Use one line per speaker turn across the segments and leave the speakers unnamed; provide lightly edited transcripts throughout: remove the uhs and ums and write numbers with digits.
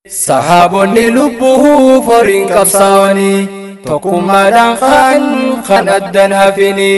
sahaabonni lubbuu foriin qabsaa'anii tokkummaadhaan kan addan hafini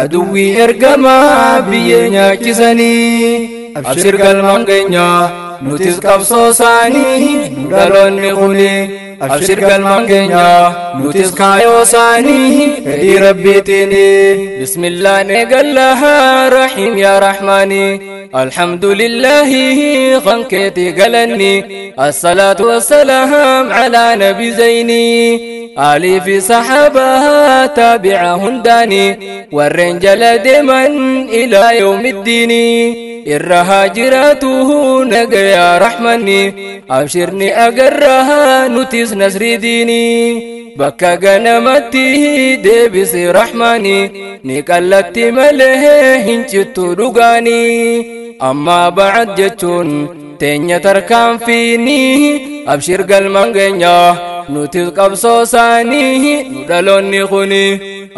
aduwwii ergamaa biyyee nyaachisanii abshir galmaan keenya nutis qabsoo isaanii nu dhaloonni kuni abshir galmaan keenya nutis kaayoo isaanii fedhii rabbiitiini bismillah eegallaha rahiim yaa rahmaani alhamdulillahi qankeeti galanni assalatu wassalaam ala nabi zayni آلي في صحابها تابع هنداني والرنجل دمن إلى يوم الدين الرهاجراته نقى يا رحمني أبشرني أقرها نتيس نسر ديني بكا قنمتي ديبس رحماني نقلت مله هنشت رقاني أما بعد جتون تنيا تركان فيني أبشر قلمان قنيا nutis qabsoo isaanii nu dhaloonni kuni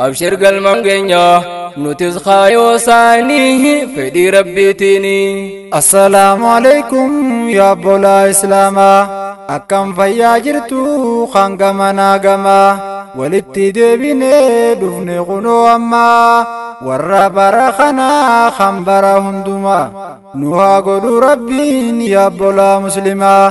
abshir galmaan keenya nutis kaayoo isaanii fedhii rabbiitiini.
Assalaamu alaykum yaa obbolaa islaamaa akkam fayyaa jirtu kan gamanaa gamaa walitti deebinee dhufne kunoo ammaa warra bara kanaa kan bara hundumaa nu haa godhu rabbiin yaa obbolaa muslimaa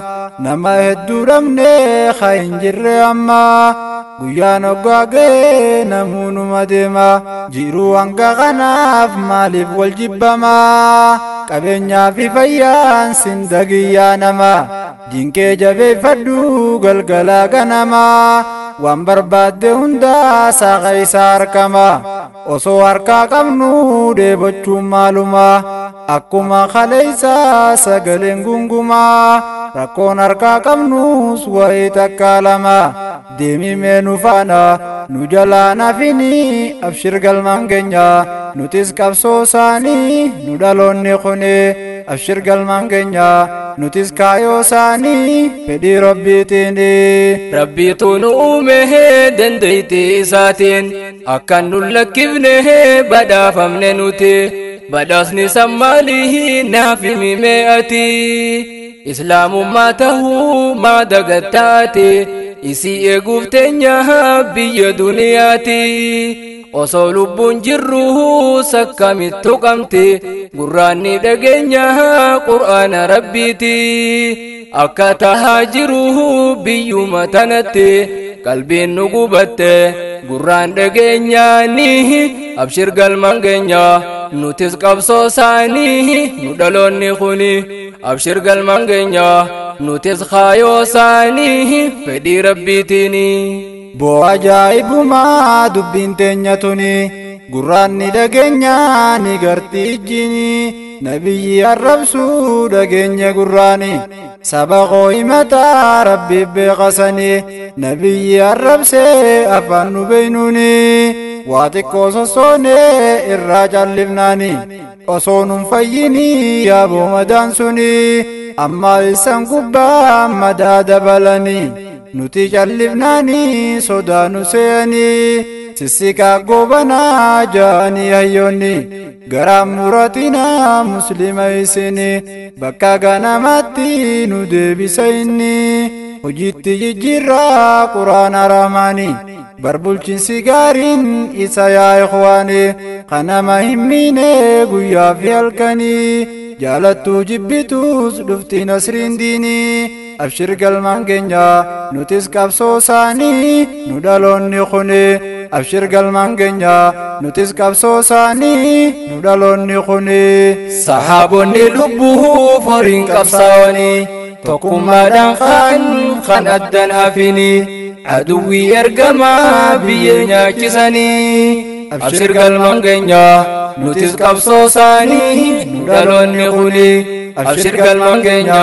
nama hedduu dhabnee haa hin jirre ammaa guyyaan oggaagee namuunuma deema jiruu hanga kanaaf maaliif wal jibbamaa qabeenyaa fi fayyaan sindagiyyaa namaa dinkee jabeeffadhu galgalaa ganamaa waan barbaadde hundaa saaqa isaa harkamaa osoo harkaa qabnu deebochuun maalumaa akkuma kaleeysaa sagaleen gungumaa rakkoon harkaa qabnus wayii takka lamaa deemimee nu faana nu jalaa nafini abshir galmaan keenya nutis qabsoo isaanii nu dhaloonni kuni abshir galmaan keenya nutis kaayoo isaanii fedhii rabbiitiini.
Rabbiitu nu uume dandeettii isaatiin akkan nu lakkifne badhaafamne nuti badhaasni sammaalihi naaf himime ati islaamummaa tahuu maa dagattaati isii eeguuf teenya biyya duniyaati osoo lubbuun jirru sakkamittu qabti gurraanni dhageenya qur'aana rabbiiti akka tahaa jiru biyyuma tanatti qalbiin nu gubatte gurraan dhageenyaani abshir galmaan keenya nutis qabsoo isaanii nu dhaloonni kuni abshir galmaan keenya nutis kaayoo isaanii fedhii rabbiitiini.
Boo ajaa'ibumaa dubbiin teenya tuni gurraanni dhageenyaa ni gartii ijjiini nabiyyi arrabsuu dhageenya gurraani saba qooyimataa rabbiif beeqasanii nabiyyi arrabsee afaan nu beeynuuni waa xiqqoo sossoonee irraa callifnaani osoo nun fayyini yaaboo madaan suni amma isan gubbaa madaa dabalanii nuti callifnaani sodaa nu seeyanii sissikaa goobanaa jaanii hayyoonni garaa muratinaa muslima isini bakka ganamatti nu deebisa inni hojiitti jijjiirraa quraana rahmaanii barbulchinsi gaariin isa yaa ikhwaani kanama himmiine guyyaa fi halkanii jaalattuu jibbituus dhufti nasriin diinii abshir galmaan keenya nutis qabsoo isaanii nu dhaloonni kuni abshir galmaan keenya nutis qabsoo isaanii nu dhaloonni kuni
sahaabonni lubbuu foriin qabsaa'anii tokkummaadhaan kan addan hafini aduwwii ergamaa biyyee nyaachisanii abshir galmaan keenya nutis qabsoo isaanii nu dhaloonni kuni abshir galmaan keenya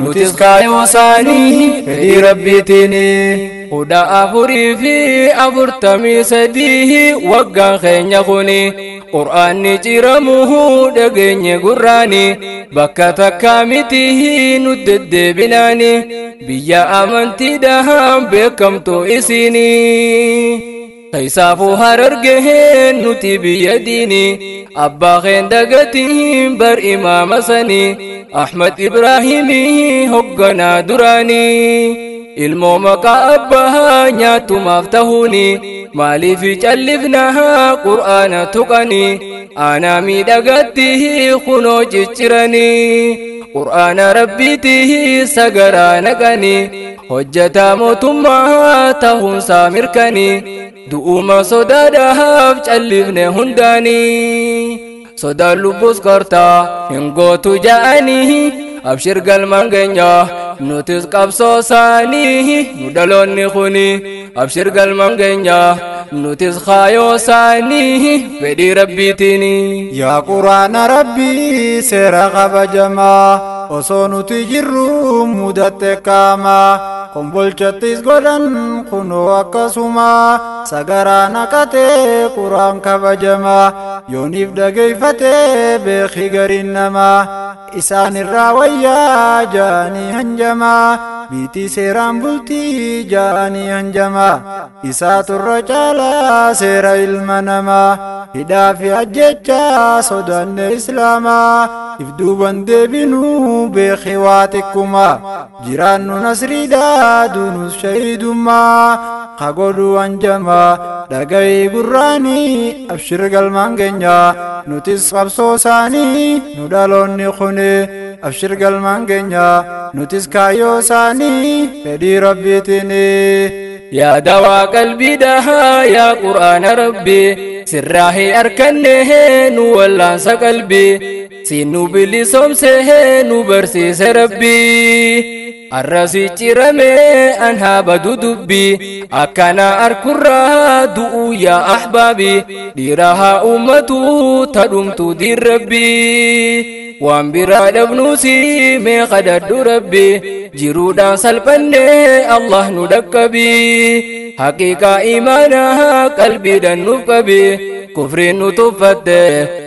nutis kaayoo isaanii fedhii rabbiitiini. Kudha afurii fi 43 waggaan keenya kuni qur'aanni ciramuhu dhageenye gurraani bakka takka miti nu deddeebinaani biyya amantiidhaan beekamtu isini Kaisafu harargehen nuti biyya diini abbaa keen dagatiin bar imaama sanii أحمد إبراهيمي هقنا دراني ilmoo maqaa abbaa nyaattu maaftahuni maaliif callifnaha qur'aana tuqani aanaa miidhagatti kunoo ciccirani qur'aana rabbiitihi sagaraa naqani hojjataa mootummaa ta'uunsaa mirkani du'uma sodaadhaaf callifne hundaani sodaan lubbus kortaa hin gootu ja'anii abshir galmaan keenya nutis qabsoo isaanii nu dhaloonni kuni abshir galmaan keenya nutis kaayoo isaanii fedhii rabbiitiini.
Yaa quraana rabbii seera kabajamaa osoo nuti jirru mudatte qaamaa kombolchattis godhan kunoo akkasuma sagaraa naqatee quraan kabajamaa yooniif dhageeffatee beekii gariin namaa isaan irraa wayyaa jaanii hanjamaa biitii seeraan bultii jaanii hanjamaa isaa turra caalaa seera ilma namaa hidhaa fi ajjechaa sodaanne islaamaa if duuban deebinuu beekii waa xiqquma jiraannu nasriidhaa duunus shahiidummaa kagodhu hanjamaa dhaga'i gurraanii abshir galmaan keenya nutis qabsoo isaanii nu dhaloonni kuni abshir galmaan keenya nutis kaayyoo isaanii fedhii rabbiitiini.
يا دوا قلبي دها يا قرآن ربي سراهي أركنه ولا قلبي سينو بلي سومسه برسيس ربي الرسي ترمي أنها بدو دبي أكنا أركرها دؤو يا أحبابي ديرها أمتو تدمت دير ربي وان براد ابنوسي مي قدد ربي جرودا سلبني الله ندكبي حقيقة إيمانها قلبي دنوكبي كفر نتفت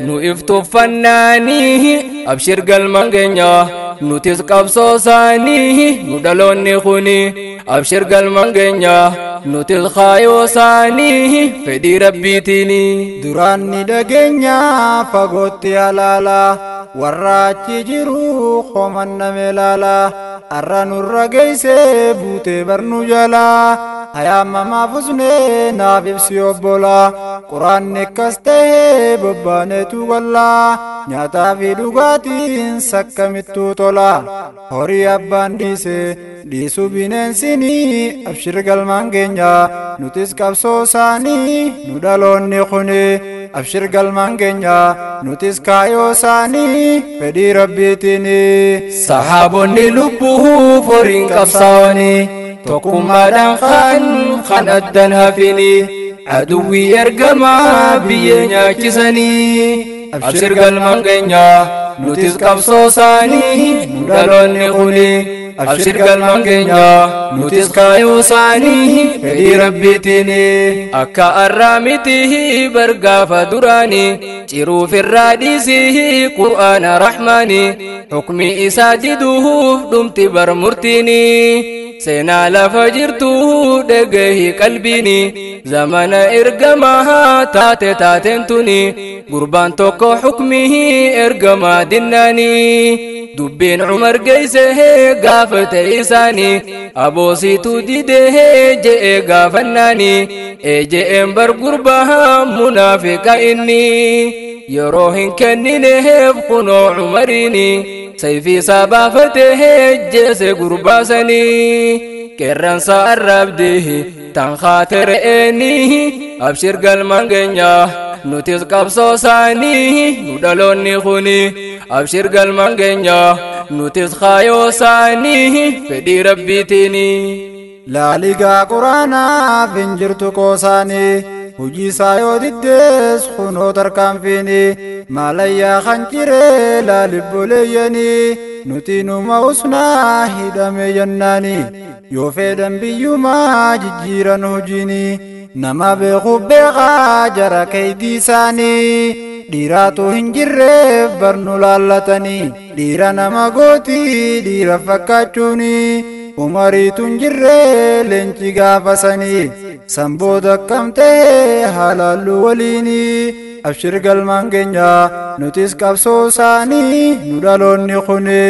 نؤفت فناني أبشر قلمان كنيا نتس قبصو ساني ندلوني خوني أبشر قلمان كنيا نتس خايو ساني فدي ربي تيني
دراني دقنيا فقوتي علالا warraachi jiru khomanna melala arranu rageise bute barnu jala hayama mafusne nabibsi obbola quraanni kaste bobbane tu walla nyata fi dugatin sakkamittu tola hori abban dise disu binensini abshir galmaan keenya nutis qabsoo isaanii nu dhaloonni kuni abshir galmaan keenya nutis kaayyoo isaanii fedhii rabbiitiini.
Sahaabonni lubbuu foriin qabsaa'anii tokkummaadhaan kan addan hafini aduwwii ergamaa biyyee nyaachisanii abshir galmaan keenya nutis qabsoo isaanii nu dhaloonni kuni abshir galmaan keenya nutis kaayyoo isaanii fedhii rabbiitiini. akka arraamitihi bargaafa duraanii ciruuf irraa dhiisii qur'aana rahmaanii hukmi isaa diduuf dhumti bar murtiini seenaa lafa jirtu dhagahi qalbiini zamana ergamaa taate taateen tuni gurbaan tokko hukmihi ergamaa dinnaanii dubbiin umar geeyse gaafate isaanii aboosiitu didee je'e gaafannaanii je'een bar gurbaa munaafiqa inni yeroo hin kennineef kunoo umariini sayfii isaa baafatee jeese gurbaasanii qeerransa arrabdee tan khaatere'eeni abshir galmaan keenya nutis qabsoo isaanii nu dhaloonni kuni abshir galmaan keenya nutis kaayyoo isaanii fedhii rabbiitiini.
laaligaa quraanaaf hin jirtu qoosaanii hujii isaa yoo diddees kunoo tarkaanfiini maalayyaa kan jiree laalibboleeyyanii nuti numa usnaa hidhame jennaani yoo fedhan biyyumaa jijjiiran hojiini nama beekuuf beekaa jara keeydii isaanii dhiiraatu hin jirreef barnu laallatanii dhiira nama gootii dhiira fakkaachuuni umariitun jirree leenci gaafasanii sanbooda akkam ta'e halaallu waliini abshir galmaan keenya nutis qabsoo isaanii nu dhaloonni kuni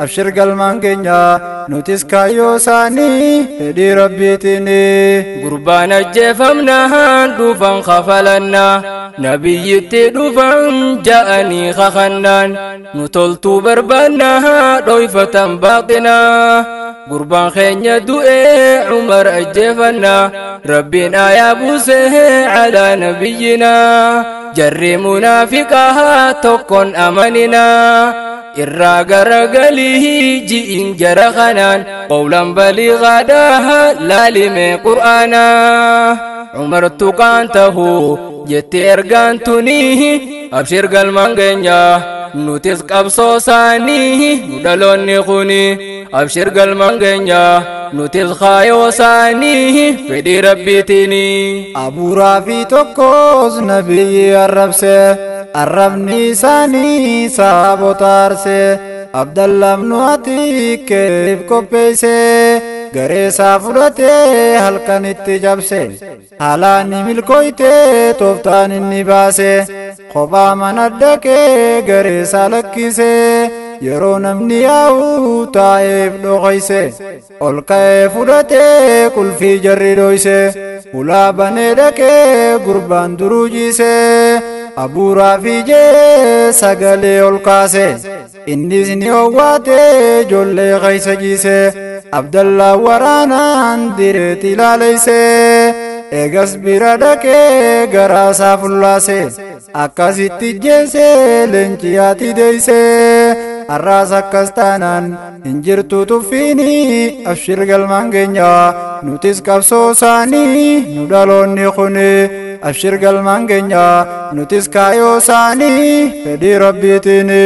abshir galmaan keenya nutis kaayyoo isaanii fedhii rabbiitini
gurbaan ajjeefamnaan dhufan kafalanna nabiyyitti dhufan ja'anii kakannaan nu toltuu barbaanna dhoyfatan baaqina gurbaan keenya du'ee umar ajjeefanna rabbiin aayaa buusee calaa nabiyyina jarri munaafiqaa tokkon amanina irraa garagalii ji'in jara kanaan qawlan baliigaadhaa laalimee qur'aana umar tuqaan tahu jetti ergaan tunii abshir galmaan keenya nutis qabsoo isaanii nu dhaloonni kuni abshir galmaan keenya nutis kaayyoo isaanii fedhii rabbiitini
abuuraa fi tokkos nabiyyi arrabse arrabni isaanii sahaabota arse abdallah ibnu atiikeef qopheeyse gareesaa fudhatee halkanitti cabse haalaan ni milkooyte tooftaan inni baase kophaa mana dhaqee gareesaa lakkise yeroo namni yaa'u taa'eef dhoqoyse ol ka'ee fudhatee qulfii jarri dhoyse ulaa banee dhaqee gurbaan duruu jiise abuuraa fi jee sagalee ol kaase innis ni owwaate ijoollee keeysa jiise abdallah waraanaan direeti ilaaleyse eegas bira dhaqee garaasaa fullaase akkasitti jeese leenciyaati deeyse arraas akkas taanaan hin jirtu tuffiini abshir galmaan keenya nutis qabsoo isaanii nu dhaloonni kuni abshir galmaan keenya nutis kaayyoo isaanii fedhii rabbiitini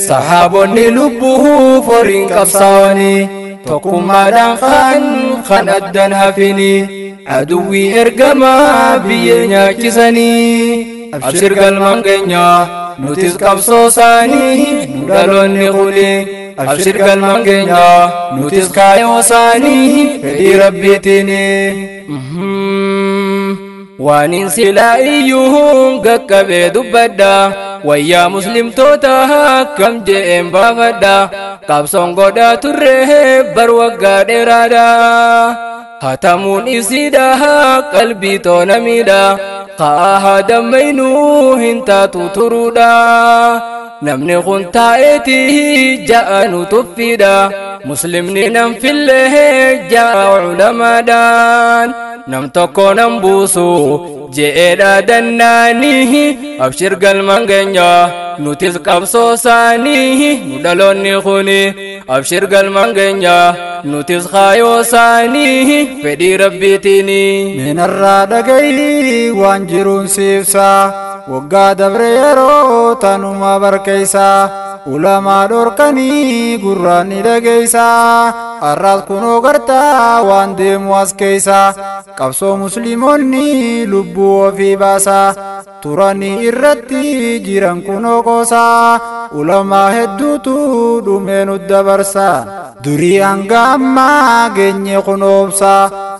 sahaabonni lubbuu foriin qabsaa'anii tokkummaadhaan kan addan hafini aduwwii ergamaa biyyee nyaachisanii abshir galmaan keenya nutis qabsoo isaanii nu dhaloonni kuni abshir galmaan keenya nutis kaayyoo isaanii fedhii rabbiitini waanin silaa iyyuu gaqqabee dubbadha wayyaa muslimtoota akkam je'een baafadha qabsoon godhaa turree bar waggaa dheeraadha hatamuun isiidha qalbii toona miidha haa dammaynuu hin taatu turuudha namni kun taa'eeti ja'a nu tuffiidha muslimni nam fillee ja'a ulamaadhaan nam tokko nam buusu je'eedha dannaanii abshir galmaan keenya nutis qabsoo isaanii nu dhaloonni kuni abshir galmaan keenya nutis kaayyoo isaanii fedhii rabbiitini
minarraa dhagayi waan jiruun siibsa waggaa dabre yeroo tanuma barkeeysa ulamaa dhorkanii gurraan ni dhageeysa arraas kunoo gartaa waan deemu as keeysa qabsoo musliimoonni lubbuu ofii baasa turanii irratti jiran kunoo qoosa ulamaa hedduutu dhumee nu dabarsa durii hanga ammaa geenye kunoobsa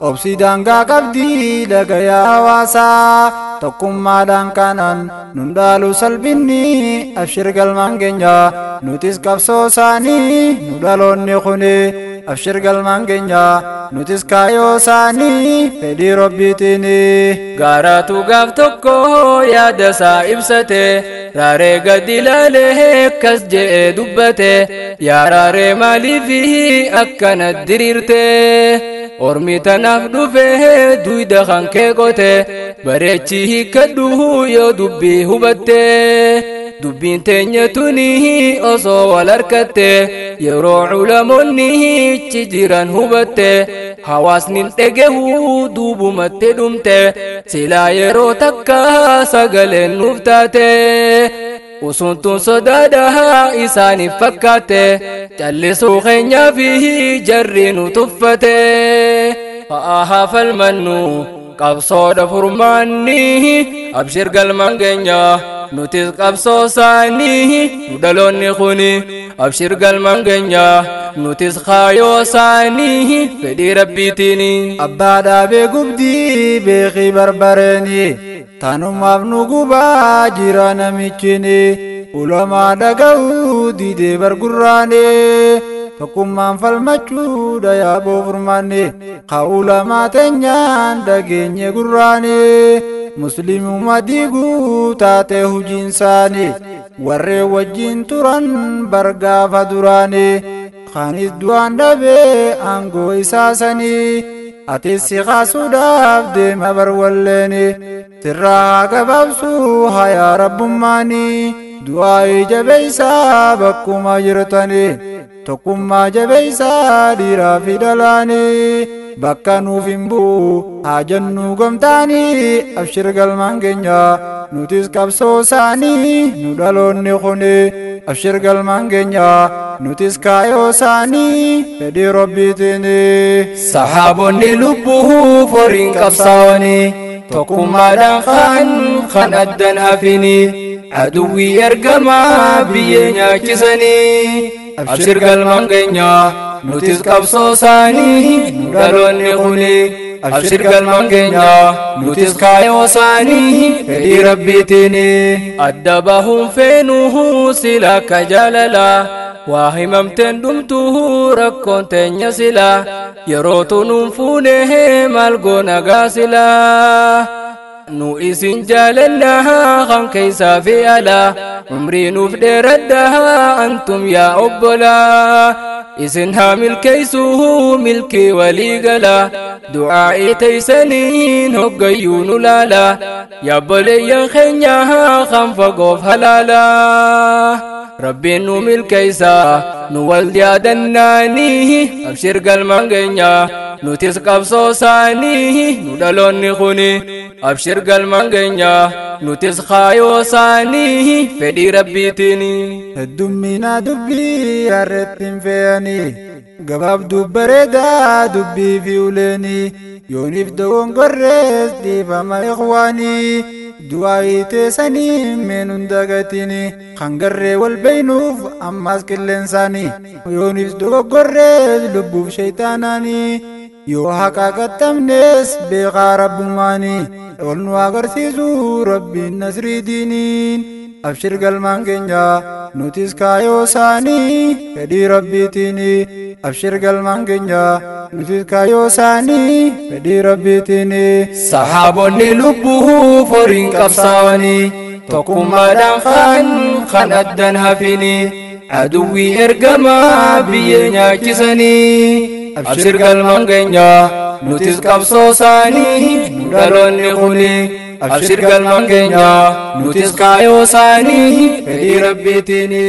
obsi daangaa qabdii dhagayaa hawaasa tokkummaadhaan kanan nun dhaalu salphinni abshir galmaan keenya nutis qabsoo isaanii nu dhaloonni kuni abshir galmaan keenya nutis kaayyoo isaanii fedhii rabbiitini
gaaraatu gaaf tokko yaada isaa ibsate raaree gadi ilaalee kas je'ee dubbate yaa raaree maaliifi akkana diriirte ormi tanaaf dhufe duyda kan kee qote bareechi hiikkadhu yoo dubbii hubatte dubbiin teenya tuni osoo wal harkatte yeroo ulamoonni ichi jiran hubatte hawaasni dhagehu duubumatte dhumte silaa yeroo takka sagaleen nuuf taate usuntun sodaadha isaaniif fakkaate callisuu keenyaa fi jarri nu tuffate haa falmannu qabsoodha furmaanni abshir galmaan keenya nutis qabsoo isaanii nu dhaloonni kuni abshir galmaan keenya nutis kaayyoo isaanii fedhii rabbiitini
abbaa dhaabee gubdii beekii barbareeni tanumaaf nu gubaa jira namichini ulamaa dhaga'uu didee bargurraane tokkummaan falmachuudha yaaboo furmaanne haa ulamaa teenyaan dhageenye gurraane muslimummaa diiguu taate hujiin isaanii warreen wajjin turan bargaafa duraane kaanis du'aan dhabee aangoo isaasanii atis si kaasuudhaaf deema barwalleeni sirraa gabaabsuu hayaa rabbummaanii du'aa jabeeysaa bakkuma jirtanii tokkummaa jabeeysaa dhiiraa fi dhalaanii bakka nuuf hin bu'u haa jennuu gamtaanii abshir galmaan keenya nutis qabsoo isaanii nu dhaloonni kuni abshir galmaan keenya nutis kaayoo isaanii fedhii rabbiitiini
sahaabonni lubbuu foriin qabsaa'anii tokkummaadhaan kan addan hafini aduwwii ergamaa biyyee nyaachisanii abshir galmaan keenya nutis qabsoo isaanii nu dhaloonni kuni abshir galmaan keenya nutis kaayoo isaanii fedhii rabbiitiini adda bahuun feenuu sila akka jaalala waa himamteen dhumtuu rakkoon teenya sila yerootu nuun fuunee maal goona gaasila nu isin jaalannaa kan keessaa fi alaa umrii nuuf dheeradhaa antum yaa obbolaa isin haa milkeessuu milkii walii gala du'aa'ii teessaniin hoggayyuu nu laala yaabboleeyyan keenya kan fagoof halaala rabbiin nu milkeessa nu wal yaadannaanii abshir galmaan keenya nutis qabsoo isaanii nu dhaloonni kuni abshir galmaan keenya nutis kaayoo isaanii fedhii rabbiitiini
heddumminaa dubbii harrettiin fe'anii gabaabduu bareedaa dubbii fi uleeni yooniif dogongorrees dhiifama ikhwaanii du'aa'ii teessanii meenuun dagatini kan garree wal beeynuuf ammaas qilleensaanii yooniif dogongorrees lubbuuf shayxaanaanii yoo haqa qaxxamnees beekaa rabbummaanii ol nu agarsiisuu rabbiin nasrii diiniin abshir galmaan keenya nutis kaayoo isaanii fedhii rabbiitiini abshir galmaan keenya nutis kaayoo isaanii fedhii rabbiitiini
sahaabonni lubbuu foriin qabsaa'anii tokkummaadhaan kan addan hafini aduwwii ergamaa biyyee nyaachisanii abshir galmaan keenya nutis qabsoo isaanii nu dhaloonni kuni abshir galmaan keenya nutis kaayoo isaanii fedhii rabbiitiini